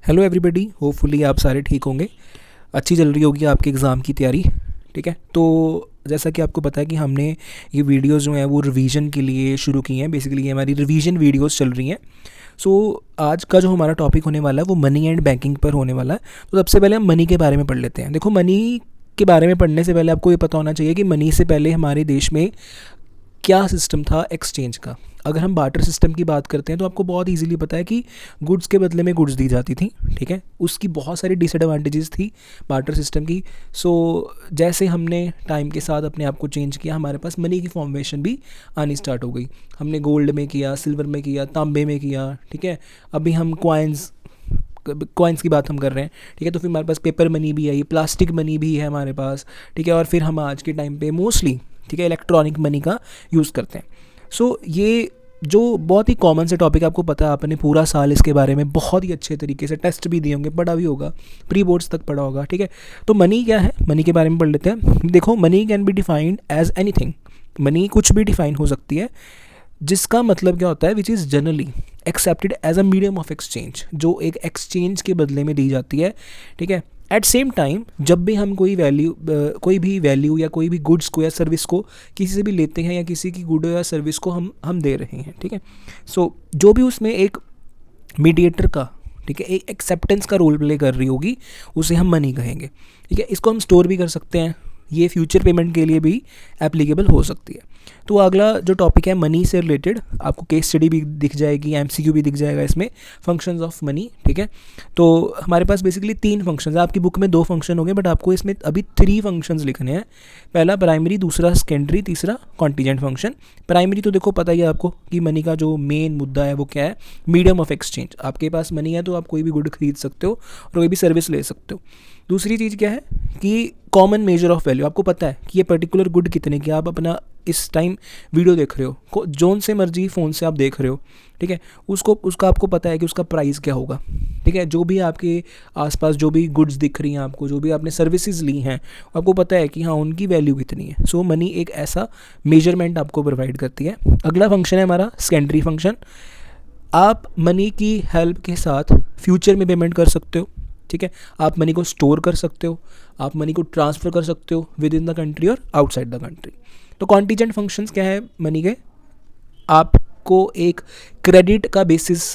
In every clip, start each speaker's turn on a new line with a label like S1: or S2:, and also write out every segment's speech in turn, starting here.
S1: Hello everybody, hopefully आप सारे ठीक होंगे। अच्छी चल रही होगी आपके एग्ज़ाम की तैयारी। ठीक है, तो जैसा कि आपको पता है कि हमने ये वीडियोस जो हैं वो रिवीजन के लिए शुरू की हैं। बेसिकली ये हमारी रिवीजन वीडियोस चल रही हैं। सो आज का जो हमारा टॉपिक होने वाला है वो मनी एंड बैंकिंग पर होने वाला है। तो सबसे पहले हम मनी के बारे में पढ़ लेते हैं। देखो, मनी के बारे में पढ़ने से पहले आपको ये पता होना चाहिए कि मनी से पहले हमारे देश में क्या सिस्टम था एक्सचेंज का। अगर हम बार्टर सिस्टम की बात करते हैं तो आपको बहुत इजीली पता है कि गुड्स के बदले में गुड्स दी जाती थी। ठीक है, उसकी बहुत सारी डिसएडवांटेजेस थी बार्टर सिस्टम की। सो जैसे हमने टाइम के साथ अपने आप को चेंज किया, हमारे पास मनी की फॉर्मेशन भी आनी स्टार्ट हो गई। हमने गोल्ड में किया, सिल्वर में किया, तांबे में किया। ठीक है, अभी हम कॉइन्स की बात हम कर रहे हैं। ठीक है, तो फिर हमारे पास पेपर मनी भी आई, प्लास्टिक मनी भी है हमारे पास। ठीक है, और फिर हम आज के टाइम पे मोस्टली ठीक है इलेक्ट्रॉनिक मनी का यूज़ करते हैं। सो ये जो बहुत ही कॉमन से टॉपिक आपको पता है, आपने पूरा साल इसके बारे में बहुत ही अच्छे तरीके से टेस्ट भी दिए होंगे, पढ़ा भी होगा, प्री बोर्ड्स तक पढ़ा होगा। ठीक है, तो मनी क्या है, मनी के बारे में पढ़ लेते हैं। देखो, money can be defined as anything. Money कुछ भी डिफाइन हो सकती है, जिसका मतलब क्या होता है, which is generally accepted as a medium of exchange, जो एक एक्सचेंज के बदले में दी जाती है। ठीक है, एट सेम टाइम जब भी हम कोई भी वैल्यू या कोई भी गुड्स को या सर्विस को किसी से भी लेते हैं या किसी की गुड या सर्विस को हम दे रहे हैं। ठीक है, सो जो भी उसमें एक मीडिएटर का, ठीक है, एक एक्सेप्टेंस का रोल प्ले कर रही होगी, उसे हम मनी कहेंगे। ठीक है, इसको हम स्टोर भी कर सकते हैं, ये फ्यूचर पेमेंट के लिए भी एप्लीकेबल हो सकती है। तो अगला जो टॉपिक है मनी से रिलेटेड, आपको केस स्टडी भी दिख जाएगी, एमसीक्यू भी दिख जाएगा इसमें, फंक्शंस ऑफ मनी। ठीक है, तो हमारे पास बेसिकली 3 फंक्शंस है। आपकी बुक में 2 फंक्शन हो गए, बट आपको इसमें अभी 3 फंक्शंस लिखने हैं। पहला प्राइमरी, दूसरा सेकेंडरी, तीसरा कॉन्टीजेंट फंक्शन। प्राइमरी तो देखो पता ही है आपको कि मनी का जो मेन मुद्दा है वो क्या है, मीडियम ऑफ एक्सचेंज। आपके पास मनी है तो आप कोई भी गुड खरीद सकते हो और कोई भी सर्विस ले सकते हो। दूसरी चीज़ क्या है कि कॉमन मेजर ऑफ वैल्यू। आपको पता है कि ये पर्टिकुलर गुड कितने की, आप अपना इस टाइम वीडियो देख रहे हो, जोन से मर्जी फ़ोन से आप देख रहे हो। ठीक है, उसका आपको पता है कि उसका प्राइस क्या होगा। ठीक है, जो भी आपके आसपास जो भी गुड्स दिख रही हैं आपको, जो भी आपने सर्विसेज ली हैं, आपको पता है कि हाँ उनकी वैल्यू कितनी है। सो मनी एक ऐसा मेजरमेंट आपको प्रोवाइड करती है। अगला फंक्शन है हमारा सेकेंडरी फंक्शन। आप मनी की हेल्प के साथ फ्यूचर में पेमेंट कर सकते हो। ठीक है, आप मनी को स्टोर कर सकते हो, आप मनी को ट्रांसफ़र कर सकते हो विद इन द कंट्री और आउटसाइड द कंट्री। तो कॉन्टीजेंट फंक्शंस क्या है मनी के, आपको एक क्रेडिट का बेसिस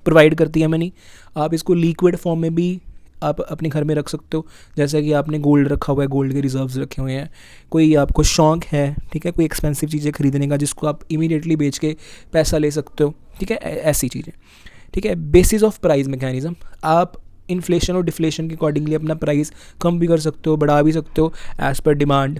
S1: प्रोवाइड करती है मनी। आप इसको लिक्विड फॉर्म में भी आप अपने घर में रख सकते हो, जैसे कि आपने गोल्ड रखा हुआ है, गोल्ड के रिजर्व्स रखे हुए हैं। कोई आपको शौक है, ठीक है, कोई एक्सपेंसिव चीज़ें खरीदने का, जिसको आप इमीडिएटली बेच के पैसा ले सकते हो। ठीक है, ऐसी चीज़ें। ठीक है, बेसिस ऑफ प्राइस मैकेनिज्म, आप इन्फ्लेशन और डिफ्लेशन के अकॉर्डिंगली अपना प्राइस कम भी कर सकते हो, बढ़ा भी सकते हो as per demand.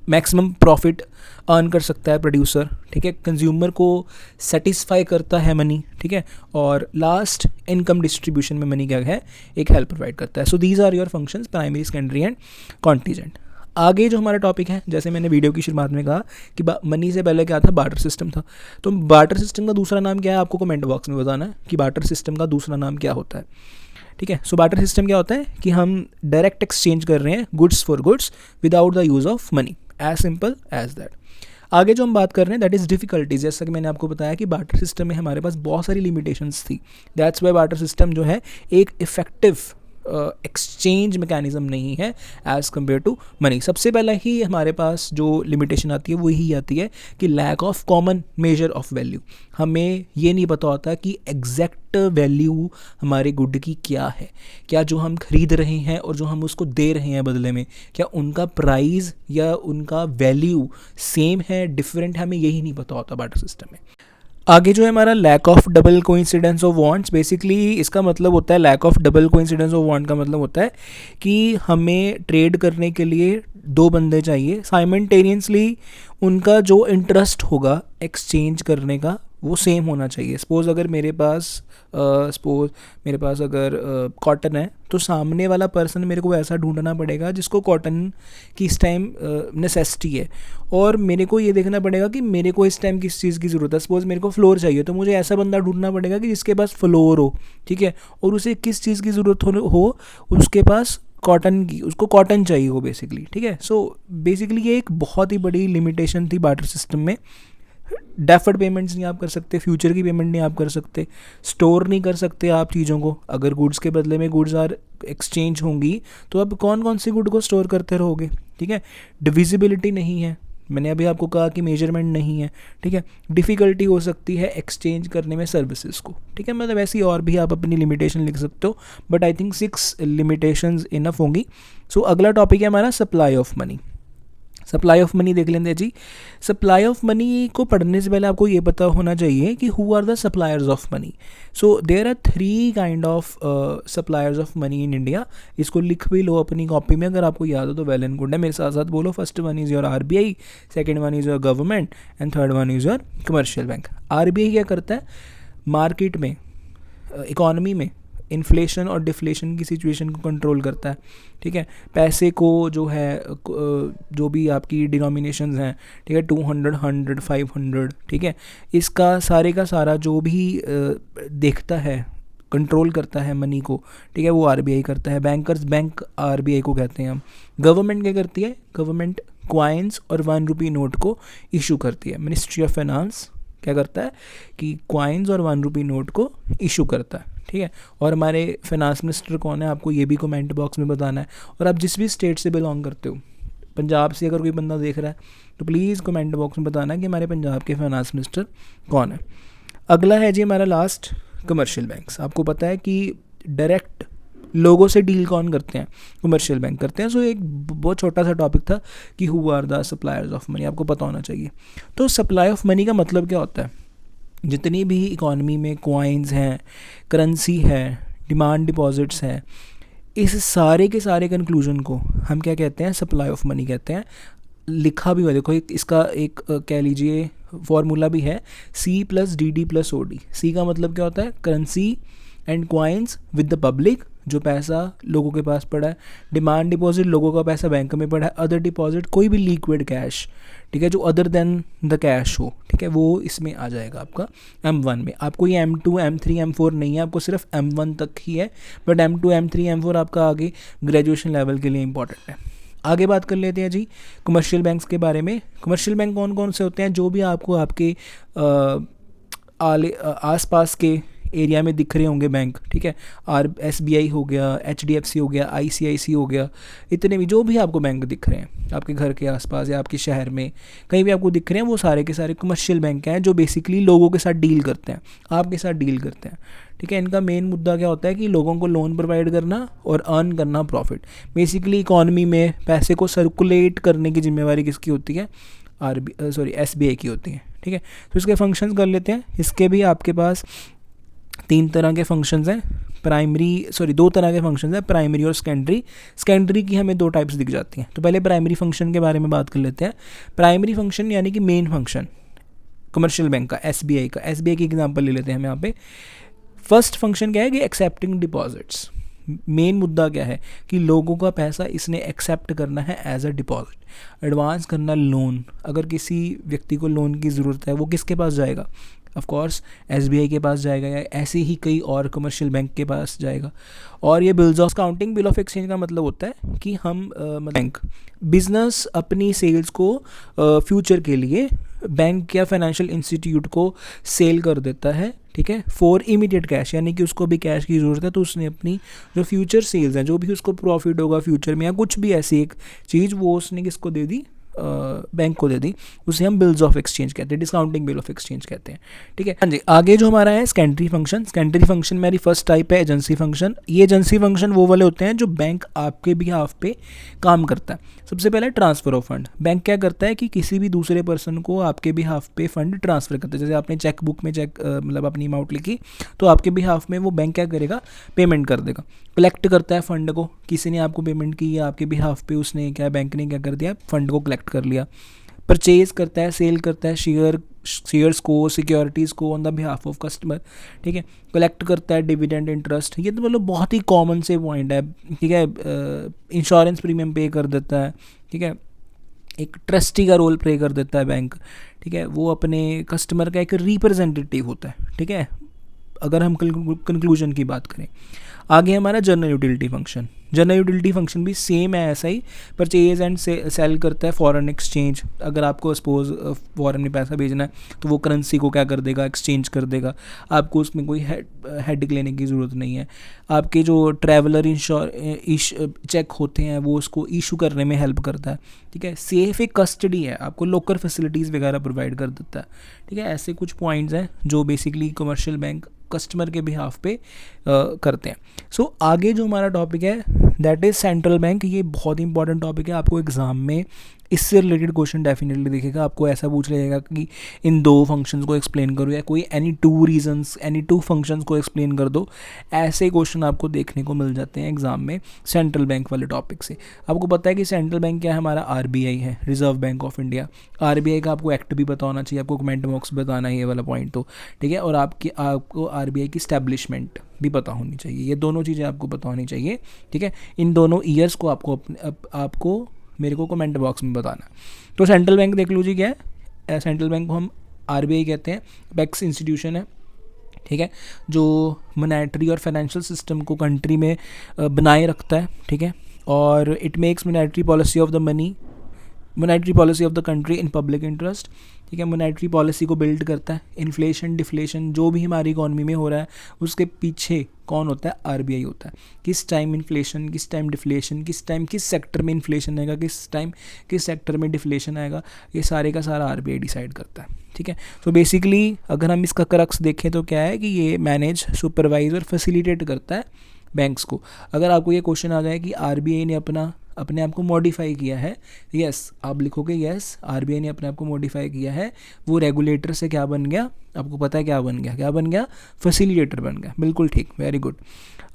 S1: Maximum profit earn कर सकता है प्रोड्यूसर। ठीक है, कंज्यूमर को सेटिस्फाई करता है मनी। ठीक है, और लास्ट इनकम डिस्ट्रीब्यूशन में मनी क्या है, एक हेल्प प्रोवाइड करता है। So these are your functions, primary, secondary and contingent. आगे जो हमारा टॉपिक है, जैसे मैंने वीडियो की शुरुआत में कहा कि मनी से पहले क्या था, बार्टर सिस्टम था। तो बार्टर सिस्टम का दूसरा नाम क्या है, आपको कमेंट बॉक्स में बताना है कि बार्टर सिस्टम का दूसरा नाम क्या होता है। ठीक है, सो बार्टर सिस्टम क्या होता है कि हम डायरेक्ट एक्सचेंज कर रहे हैं goods for goods without the use of money, as simple as that. आगे जो हम बात कर रहे हैं दैट इज़ डिफिकल्टीज। जैसा कि मैंने आपको बताया कि बार्टर सिस्टम में हमारे पास बहुत सारी लिमिटेशंस थी। दैट्स वाई बार्टर सिस्टम जो है एक इफेक्टिव एक्सचेंज मैकेनिज्म नहीं है एज़ कम्पेयर टू मनी। सबसे पहले ही हमारे पास जो लिमिटेशन आती है वो यही आती है कि lack of common measure of value. हमें ये नहीं पता होता कि एग्जैक्ट वैल्यू हमारे गुड की क्या है, क्या जो हम खरीद रहे हैं और जो हम उसको दे रहे हैं बदले में, क्या उनका प्राइस या उनका वैल्यू सेम है, डिफरेंट है, हमें यही नहीं पता होता बार्टर सिस्टम में। आगे जो है हमारा lack of double coincidence of wants. Basically इसका मतलब होता है, lack of double coincidence of want का मतलब होता है कि हमें ट्रेड करने के लिए 2 बंदे चाहिए, साइमल्टेनियसली उनका जो इंटरेस्ट होगा एक्सचेंज करने का वो सेम होना चाहिए। सपोज़ मेरे पास अगर कॉटन है, तो सामने वाला पर्सन मेरे को ऐसा ढूंढना पड़ेगा जिसको कॉटन की इस टाइम नेसेसिटी है, और मेरे को ये देखना पड़ेगा कि मेरे को इस टाइम किस चीज़ की ज़रूरत है। सपोज़ मेरे को फ्लोर चाहिए, तो मुझे ऐसा बंदा ढूंढना पड़ेगा कि जिसके पास फ्लोर हो। ठीक है, और उसे किस चीज़ की ज़रूरत हो, उसके पास कॉटन की, उसको कॉटन चाहिए हो बेसिकली। ठीक है, सो बेसिकली ये एक बहुत ही बड़ी लिमिटेशन थी बार्टर सिस्टम में। डेफर्ड पेमेंट्स नहीं आप कर सकते, फ्यूचर की पेमेंट नहीं आप कर सकते, स्टोर नहीं कर सकते आप चीज़ों को। अगर गुड्स के बदले में गुड्स आर एक्सचेंज होंगी तो अब कौन कौन सी गुड को स्टोर करते रहोगे, ठीक है। डिविजिबिलिटी नहीं है, मैंने अभी आपको कहा कि मेजरमेंट नहीं है, ठीक है। डिफ़िकल्टी हो सकती है एक्सचेंज करने में सर्विसेज को, ठीक है। मतलब ऐसी और भी आप अपनी लिमिटेशन लिख सकते हो, but I think 6 limitations enough होंगी। सो अगला टॉपिक है हमारा supply of money. Supply of money देख लेंगे जी। सप्लाई ऑफ मनी को पढ़ने से पहले आपको ये पता होना चाहिए कि who are the suppliers of money. So there are 3 kind of suppliers of money in India. इसको लिख भी लो अपनी कॉपी में, अगर आपको याद हो तो वेल एंड गुड है, मेरे साथ साथ बोलो। First one is your RBI, second one is your government and third one is your commercial bank. RBI क्या करता है, मार्केट में, इकॉनमी में इन्फ्लेशन और डिफ्लेशन की सिचुएशन को कंट्रोल करता है, ठीक है। पैसे को जो है जो भी आपकी डिनोमिनेशंस हैं, ठीक है, 200, 100, 500, ठीक है, इसका सारे का सारा जो भी देखता है, कंट्रोल करता है मनी को, ठीक है, वो RBI करता है। बैंकर्स बैंक RBI को कहते हैं हम। गवर्नमेंट क्या करती है, गवर्नमेंट क्वाइंस और 1 रुपी नोट को इशू करती है। मिनिस्ट्री ऑफ फाइनेंस क्या करता है कि क्वाइंस और 1 रुपी नोट को इशू करता है, ठीक है। और हमारे फाइनेंस मिनिस्टर कौन है, आपको ये भी कमेंट बॉक्स में बताना है। और आप जिस भी स्टेट से बिलोंग करते हो, पंजाब से अगर कोई बंदा देख रहा है तो प्लीज़ कमेंट बॉक्स में बताना कि हमारे पंजाब के फाइनेंस मिनिस्टर कौन है। अगला है जी हमारा लास्ट, कमर्शियल बैंक्स। आपको पता है कि डायरेक्ट लोगों से डील कौन करते हैं, कमर्शियल बैंक करते हैं। सो एक बहुत छोटा सा टॉपिक था कि who are the suppliers of money, आपको पता होना चाहिए। तो सप्लाई ऑफ मनी का मतलब क्या होता है, जितनी भी इकॉनमी में कॉइन्स हैं, करेंसी है, डिमांड डिपॉजिट्स हैं, इस सारे के सारे कंक्लूजन को हम क्या कहते हैं, सप्लाई ऑफ मनी कहते हैं। लिखा भी हुआ देखो, इसका एक कह लीजिए फॉर्मूला भी है, C+DD+OD। सी का मतलब क्या होता है, currency and coins with the public, जो पैसा लोगों के पास पड़ा है। डिमांड डिपॉजिट, लोगों का पैसा बैंक में पड़ा है। अदर डिपॉजिट, कोई भी लिक्विड कैश, ठीक है, जो अदर देन द कैश हो, ठीक है, वो इसमें आ जाएगा आपका M1 में। आपको ये M2, M3, M4 नहीं है, आपको सिर्फ M1 तक ही है। बट M2, M3, M4 आपका आगे ग्रेजुएशन लेवल के लिए इंपॉर्टेंट है। आगे बात कर लेते हैं जी कमर्शियल बैंक्स के बारे में। कमर्शियल बैंक कौन कौन से होते हैं, जो भी आपको आपके आसपास के एरिया में दिख रहे होंगे बैंक, ठीक है। SBI हो गया, HDFC हो गया, ICICI हो गया, इतने भी जो भी आपको बैंक दिख रहे हैं आपके घर के आसपास या आपके शहर में कहीं भी आपको दिख रहे हैं, वो सारे के सारे कमर्शियल बैंक हैं, जो बेसिकली लोगों के साथ डील करते हैं, आपके साथ डील करते हैं, ठीक है। इनका मेन मुद्दा क्या होता है कि लोगों को लोन प्रोवाइड करना और अर्न करना प्रॉफिट। बेसिकली इकॉनमी में पैसे को सर्कुलेट करने की जिम्मेवारी किसकी होती है, SBI की होती है, ठीक है। तो इसके फंक्शंस कर लेते हैं। इसके भी आपके पास 3 तरह के फंक्शंस हैं, दो तरह के फंक्शंस हैं, प्राइमरी और सेकेंडरी। सेकेंडरी की हमें 2 टाइप्स दिख जाती हैं। तो पहले प्राइमरी फंक्शन के बारे में बात कर लेते हैं। प्राइमरी फंक्शन यानी कि मेन फंक्शन कमर्शियल बैंक का, SBI की एग्जांपल ले लेते हैं हम यहाँ पे। फर्स्ट फंक्शन क्या है कि एक्सेप्टिंग डिपॉजिट्स। मेन मुद्दा क्या है कि लोगों का पैसा इसने एक्सेप्ट करना है एज अ डिपॉजिट, एडवांस करना लोन। अगर किसी व्यक्ति को लोन की ज़रूरत है, वो किसके पास जाएगा, ऑफ कोर्स SBI के पास जाएगा, या ऐसे ही कई और कमर्शियल बैंक के पास जाएगा। और ये bills of counting, bill of exchange का मतलब होता है कि हम बैंक बिजनेस अपनी सेल्स को फ्यूचर के लिए बैंक या फाइनेंशियल इंस्टीट्यूट को सेल कर देता है, ठीक है, फॉर इमीडिएट कैश, यानी कि उसको भी कैश की ज़रूरत है, तो उसने अपनी जो फ्यूचर सेल्स हैं, जो भी उसको प्रॉफिट होगा फ्यूचर में या कुछ भी ऐसी एक चीज़, वो उसने किसको दे दी, बैंक को दे दी, उसे हम बिल्स ऑफ एक्सचेंज कहते हैं, डिस्काउंटिंग बिल ऑफ एक्सचेंज कहते हैं, ठीक है। हाँ जी, आगे जो हमारा है सेकेंडरी फंक्शन। सेकेंडरी फंक्शन मेरी फर्स्ट टाइप है एजेंसी फंक्शन। ये एजेंसी फंक्शन वो वाले होते हैं जो बैंक आपके बिहाफ पे काम करता है। सबसे पहले ट्रांसफ़र ऑफ फंड। बैंक क्या करता है कि किसी भी दूसरे पर्सन को आपके बिहाफ पे फंड ट्रांसफ़र करता है। जैसे आपने चेक बुक में मतलब अपनी अमाउंट लिखी, तो आपके बिहाफ में वो बैंक क्या करेगा, पेमेंट कर देगा। कलेक्ट करता है फंड को, किसी ने आपको पेमेंट की या आपके बिहाफ पे उसने क्या, बैंक ने क्या कर दिया, फंड को कलेक्ट कर लिया। परचेज करता है, सेल करता है शेयर्स को, सिक्योरिटीज़ को on the behalf of customer, ठीक है। कलेक्ट करता है डिविडेंड, इंटरेस्ट, ये तो मतलब बहुत ही कॉमन से पॉइंट है, ठीक है। इंश्योरेंस प्रीमियम पे कर देता है, ठीक है। एक ट्रस्टी का रोल प्ले कर देता है बैंक, ठीक है। वो अपने कस्टमर का एक रिप्रेजेंटेटिव होता है, ठीक है, अगर हम कंक्लूजन की बात करें। आगे हमारा general utility function. General utility function भी सेम है ऐसा ही, परचेज एंड सेल करता है फॉरेन एक्सचेंज। अगर आपको सपोज फॉरेन में पैसा भेजना है तो वो करेंसी को क्या कर देगा, एक्सचेंज कर देगा, आपको उसमें कोई हेड लेने की ज़रूरत नहीं है। आपके जो ट्रैवलर चेक होते हैं वो उसको इशू करने में हेल्प करता है, ठीक है। सेफ एक कस्टडी है, आपको लोकर फैसिलिटीज़ वगैरह प्रोवाइड कर देता है, ठीक है। ऐसे कुछ पॉइंट्स हैं जो बेसिकली कमर्शियल बैंक कस्टमर के बिहाफ पे करते हैं। सो आगे जो हमारा टॉपिक है दैट इज़ सेंट्रल बैंक। ये बहुत इंपॉर्टेंट टॉपिक है, आपको एग्ज़ाम में इससे रिलेटेड क्वेश्चन डेफिनेटली दिखेगा। आपको ऐसा पूछ लेगा कि इन दो फंक्शंस को एक्सप्लेन करो, या कोई एनी टू फंक्शंस को एक्सप्लेन कर दो। ऐसे क्वेश्चन आपको देखने को मिल जाते हैं एग्जाम में सेंट्रल बैंक वाले टॉपिक से। आपको पता है कि सेंट्रल बैंक क्या है, हमारा आरबीआई है, reserve bank of India. RBI का आपको एक्ट भी पता होना चाहिए, आपको कमेंट बॉक्स में बताना है ये वाला पॉइंट तो, ठीक है। और आपको आरबीआई की स्टैब्लिशमेंट भी पता होनी चाहिए, ये दोनों चीज़ें आपको पता होनी चाहिए, ठीक है। इन दोनों ईयर्स को आपको मेरे को कमेंट बॉक्स में बताना। तो सेंट्रल बैंक देख लो जी क्या है, सेंट्रल बैंक को हम आरबीआई कहते हैं, अपेक्स इंस्टीट्यूशन है, ठीक है, जो मॉनेटरी और फाइनेंशियल सिस्टम को कंट्री में बनाए रखता है, ठीक है। और it makes monetary policy of the country in public interest, ठीक है। मॉनेटरी पॉलिसी को बिल्ड करता है। इन्फ्लेशन डिफ्लेशन जो भी हमारी इकॉनमी में हो रहा है उसके पीछे कौन होता है, आरबीआई होता है। किस टाइम इन्फ्लेशन, किस टाइम डिफ्लेशन, किस टाइम किस सेक्टर में इन्फ्लेशन आएगा, किस टाइम किस सेक्टर में डिफ्लेशन आएगा, ये सारे का सारा आरबीआई डिसाइड करता है, ठीक है। तो बेसिकली अगर हम इसका क्रक्स देखें तो क्या है कि ये मैनेज, सुपरवाइज और फैसिलिटेट करता है बैंक्स को। अगर आपको ये क्वेश्चन आ जाए कि आरबीआई ने अपने आप को मॉडिफाई किया है, यस आप लिखोगे यस आरबीआई ने अपने आप को मॉडिफाई किया है, वो रेगुलेटर से क्या बन गया, आपको पता है क्या बन गया, फैसिलिटेटर बन गया, बिल्कुल ठीक, वेरी गुड।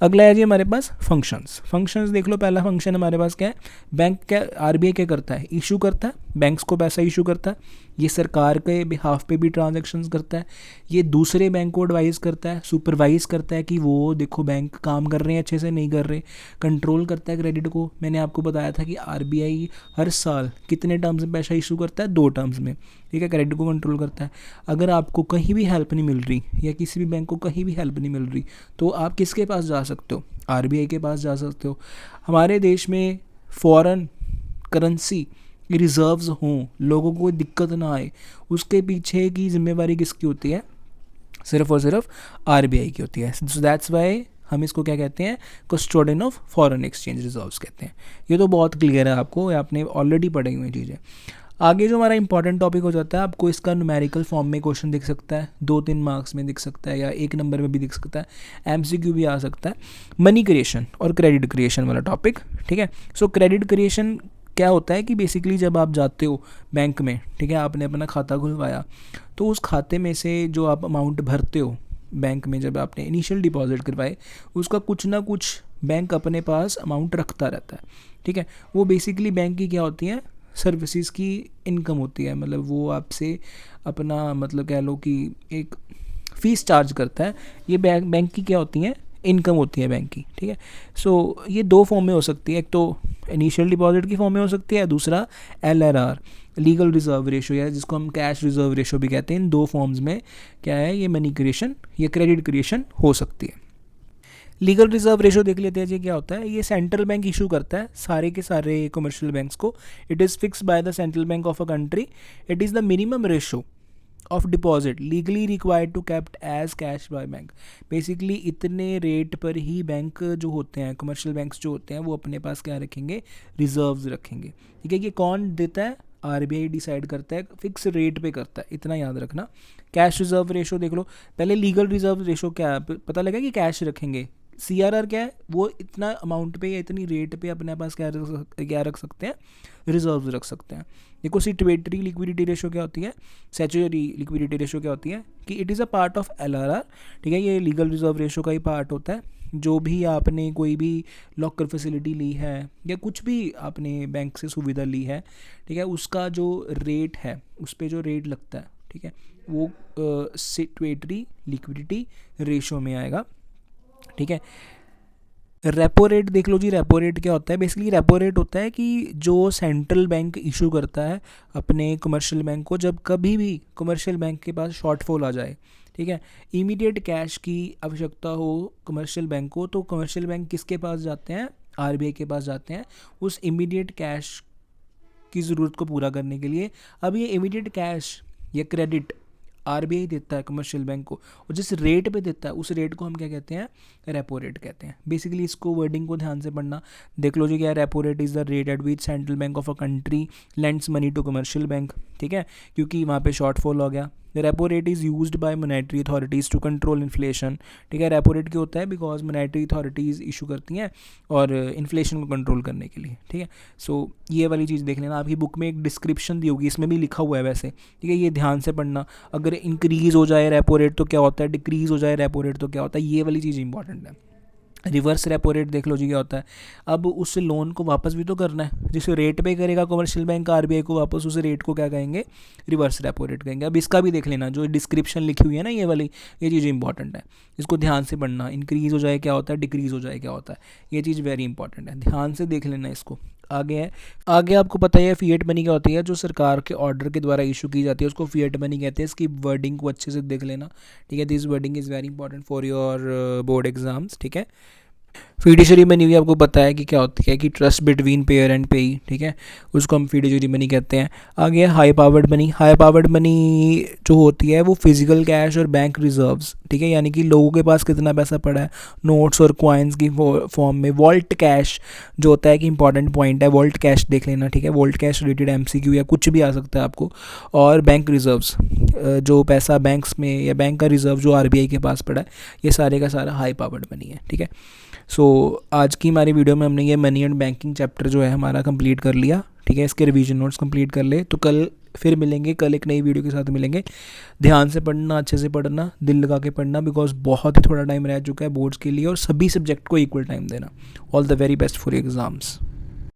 S1: अगला है जी हमारे पास फंक्शंस देख लो। पहला फंक्शन हमारे पास क्या है, बैंक क्या, आरबीआई क्या करता है, इशू करता है, बैंक्स को पैसा इशू करता है। ये सरकार के बिहाफ पे भी ट्रांजैक्शंस करता है। ये दूसरे बैंक को एडवाइज़ करता है, सुपरवाइज करता है कि वो देखो बैंक काम कर रहे हैं अच्छे से, नहीं कर रहे, कंट्रोल करता है क्रेडिट को। मैंने आपको बताया था कि आरबीआई हर साल कितने टर्म्स में पैसा इशू करता है, 2 टर्म्स में, ठीक है, क्रेडिट को कंट्रोल करता है। अगर आपको कहीं भी हेल्प नहीं मिल रही या किसी भी बैंक को कहीं भी हेल्प नहीं मिल रही तो आप किसके पास जा सकते हो, आरबीआई के पास जा सकते हो। हमारे देश में फॉरेन करेंसी रिजर्व्स हों, लोगों को कोई दिक्कत ना आए, उसके पीछे की जिम्मेवारी किसकी होती है, सिर्फ और सिर्फ आरबीआई की होती है। सो दैट्स वाई हम इसको क्या कहते हैं, custodian of foreign exchange reserves कहते हैं। ये तो बहुत क्लियर है आपको, आपने ऑलरेडी पढ़ी हुई चीज़ें। आगे जो हमारा इंपॉर्टेंट टॉपिक हो जाता है, आपको इसका न्यूमेरिकल फॉर्म में क्वेश्चन दिख सकता है, 2-3 मार्क्स में दिख सकता है या 1 नंबर में भी दिख सकता है, एमसीक्यू भी आ सकता है। मनी क्रिएशन और क्रेडिट क्रिएशन वाला टॉपिक, ठीक है। सो क्रेडिट क्रिएशन क्या होता है कि बेसिकली जब आप जाते हो बैंक में, ठीक है, आपने अपना खाता खुलवाया तो उस खाते में से जो आप अमाउंट भरते हो बैंक में, जब आपने इनिशियल डिपॉजिट करवाए, उसका कुछ ना कुछ बैंक अपने पास अमाउंट रखता रहता है, ठीक है। वो बेसिकली बैंक की क्या होती है, सर्विसेज की इनकम होती है, मतलब वो आपसे अपना मतलब कह लो कि एक फ़ीस चार्ज करता है। ये बैंक की क्या होती है, इनकम होती है बैंक की, ठीक है। सो ये 2 फॉर्म में हो सकती है, एक तो इनिशियल डिपॉजिट की फॉर्म में हो सकती है, दूसरा एलआरआर, लीगल रिजर्व रेशो, या जिसको हम कैश रिजर्व रेशो भी कहते हैं। इन 2 फॉर्म्स में क्या है, ये मनी क्रिएशन या क्रेडिट क्रिएशन हो सकती है। लीगल रिजर्व रेशो देख लेते हैं जी क्या होता है। ये सेंट्रल बैंक इशू करता है सारे के सारे कमर्शियल बैंक्स को। It is fix by the central bank of a country. It is the minimum ratio of deposit legally required to kept as cash by bank. Basically इतने rate पर ही bank जो होते हैं, कमर्शियल बैंक्स जो होते हैं, वो अपने पास क्या रखेंगे, रिजर्व्स रखेंगे, ठीक है। ये कौन देता है, आरबीआई डिसाइड करता है, फिक्स रेट पे करता है, इतना याद रखना। कैश रिजर्व रेशो देख लो। पहले लीगल रिजर्व रेशो क्या है, पता लगा कि कैश रखेंगे। सीआरआर क्या है, वो इतना अमाउंट पे या इतनी रेट पे अपने पास क्या रख सकते हैं, रिजर्व्स रख सकते हैं। देखो सिटुएटरी लिक्विडिटी रेशो क्या होती है, स्टैट्यूटरी लिक्विडिटी रेशो क्या होती है कि it is a part of LRR, ठीक है। ये लीगल रिजर्व रेशो का ही पार्ट होता है। जो भी आपने कोई भी लॉकर फैसिलिटी ली है या कुछ भी आपने बैंक से सुविधा ली है, ठीक है, उसका जो रेट है, उस पर जो रेट लगता है, ठीक है, वो सिटुएटरी लिक्विडिटी रेशो में आएगा, ठीक है। रेपो रेट देख लो जी। रेपो रेट क्या होता है, बेसिकली रेपो रेट होता है कि जो सेंट्रल बैंक इशू करता है अपने कमर्शियल बैंक को, जब कभी भी कमर्शियल बैंक के पास शॉर्टफॉल आ जाए, ठीक है, इमीडिएट कैश की आवश्यकता हो कमर्शियल बैंक को, तो कमर्शियल बैंक किसके पास जाते हैं, आरबीआई के पास जाते हैं उस इमीडिएट कैश की ज़रूरत को पूरा करने के लिए। अब ये इमीडिएट कैश या क्रेडिट आरबीआई देता है कमर्शियल बैंक को, और जिस रेट पे देता है उस रेट को हम क्या कहते हैं, रेपो रेट कहते हैं। बेसिकली इसको वर्डिंग को ध्यान से पढ़ना, देख लो जी क्या, repo rate is the rate at which central bank of a country lends money to commercial bank, ठीक है, क्योंकि वहाँ पे शॉर्टफॉल हो गया। Repo rate is used by monetary authorities to control inflation, ठीक है। रेपो रेट क्यों होता है, बिकॉज मॉनेटरी अथॉरिटीज़ इशू करती हैं और इन्फ्लेशन को कंट्रोल करने के लिए, ठीक है। सो ये वाली चीज़ देख लेना, आपकी बुक में एक डिस्क्रिप्शन दी होगी, इसमें भी लिखा हुआ है वैसे, ठीक है, ये ध्यान से पढ़ना। अगर इंक्रीज़ हो जाए रेपो रेट तो क्या होता है, डिक्रीज़ हो जाए रेपो रेट तो क्या होता है, ये वाली चीज़ इंपॉर्टेंट है। रिवर्स रेपो रेट देख लो जी क्या होता है, अब उस लोन को वापस भी तो करना है, जिस रेट पे करेगा कमर्शियल बैंक आरबीआई को वापस, उस रेट को क्या कहेंगे, रिवर्स रेपो रेट कहेंगे। अब इसका भी देख लेना, जो डिस्क्रिप्शन लिखी हुई है ना ये वाली, ये चीज़ इंपॉर्टेंट है, इसको ध्यान से पढ़ना। इंक्रीज़ हो जाए क्या होता है, डिक्रीज़ हो जाए क्या होता है, ये चीज़ वेरी इंपॉर्टेंट है, ध्यान से देख लेना इसको। आगे है, आगे आपको पता है फिएट मनी क्या होती है, जो सरकार के ऑर्डर के द्वारा इशू की जाती है उसको फिएट मनी कहते हैं। इसकी वर्डिंग को अच्छे से देख लेना, ठीक है, this wording is very important for your board exams, ठीक है। फिड्यूशियरी मनी भी आपको पता है कि क्या होती है, कि ट्रस्ट बिटवीन पेयर एंड पेई, ठीक है, उसको हम फिड्यूशियरी मनी कहते हैं। आगे high powered money, high powered money जो होती है वो फिजिकल कैश और बैंक रिजर्व्स, ठीक है, यानी कि लोगों के पास कितना पैसा पड़ा है नोट्स और कॉइन्स की फॉर्म में। वॉल्ट कैश जो होता है कि इंपॉर्टेंट पॉइंट है, वॉल्ट कैश देख लेना, ठीक है, वॉल्ट कैश रिलेटेड एमसीक्यू या कुछ भी आ सकता है आपको। और बैंक रिजर्व्स, जो पैसा बैंक्स में या बैंक का रिजर्व जो आरबीआई के पास पड़ा है, ये सारे का सारा हाई पावर्ड मनी है, ठीक है। सो आज की हमारी वीडियो में हमने ये मनी एंड बैंकिंग चैप्टर जो है हमारा कंप्लीट कर लिया, ठीक है, इसके रिवीजन नोट्स कंप्लीट कर ले। तो कल फिर मिलेंगे, कल एक नई वीडियो के साथ मिलेंगे। ध्यान से पढ़ना, अच्छे से पढ़ना, दिल लगा के पढ़ना, बिकॉज बहुत ही थोड़ा टाइम रह चुका है बोर्ड्स के लिए, और सभी सब्जेक्ट को इक्वल टाइम देना। All the very best for exams.